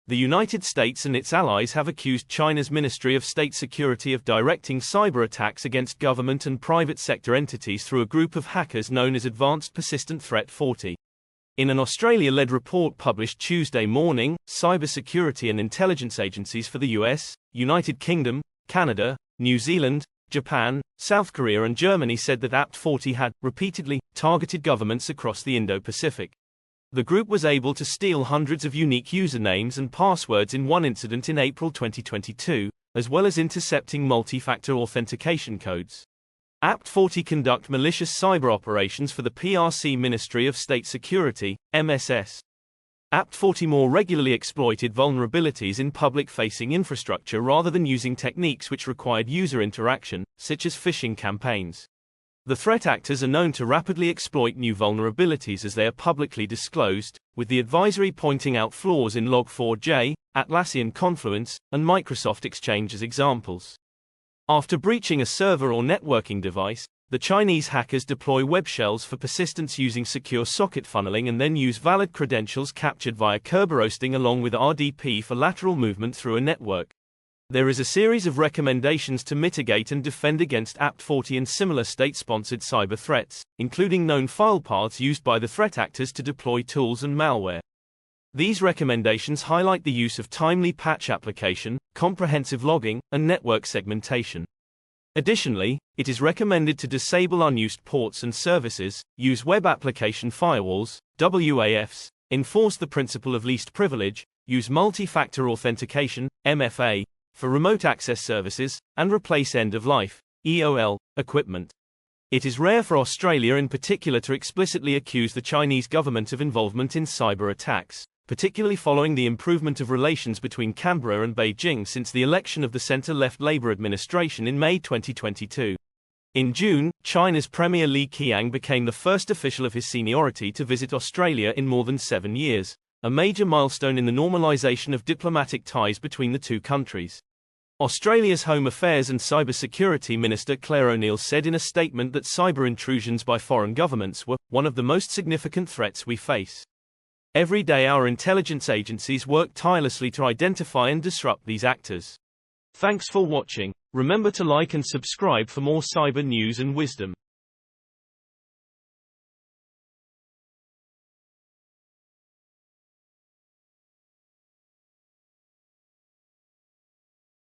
The United States and its allies have accused China's Ministry of State Security of directing cyber attacks against government and private sector entities through a group of hackers known as Advanced Persistent Threat 40. In an Australia-led report published Tuesday morning, cybersecurity and intelligence agencies for the US, United Kingdom, Canada, New Zealand, Japan, South Korea and Germany said that APT40 had, repeatedly, targeted governments across the Indo-Pacific. The group was able to steal hundreds of unique usernames and passwords in one incident in April 2022, as well as intercepting multi-factor authentication codes. APT40 conduct malicious cyber operations for the PRC Ministry of State Security, MSS. APT40 more regularly exploited vulnerabilities in public-facing infrastructure rather than using techniques which required user interaction, such as phishing campaigns. The threat actors are known to rapidly exploit new vulnerabilities as they are publicly disclosed, with the advisory pointing out flaws in Log4j, Atlassian Confluence, and Microsoft Exchange as examples. After breaching a server or networking device, the Chinese hackers deploy web shells for persistence using secure socket funneling and then use valid credentials captured via Kerberoasting along with RDP for lateral movement through a network. There is a series of recommendations to mitigate and defend against APT40 and similar state-sponsored cyber threats, including known file paths used by the threat actors to deploy tools and malware. These recommendations highlight the use of timely patch application, comprehensive logging, and network segmentation. Additionally, it is recommended to disable unused ports and services, use web application firewalls, WAFs, enforce the principle of least privilege, use multi-factor authentication, MFA, for remote access services, and replace end-of-life (EOL) equipment. It is rare for Australia in particular to explicitly accuse the Chinese government of involvement in cyber attacks, particularly following the improvement of relations between Canberra and Beijing since the election of the centre-left Labour administration in May 2022. In June, China's Premier Li Qiang became the first official of his seniority to visit Australia in more than 7 years, a major milestone in the normalisation of diplomatic ties between the two countries. Australia's Home Affairs and Cybersecurity Minister Claire O'Neill said in a statement that cyber intrusions by foreign governments were one of the most significant threats we face. Every day our intelligence agencies work tirelessly to identify and disrupt these actors. Thanks for watching. Remember to like and subscribe for more cyber news and wisdom.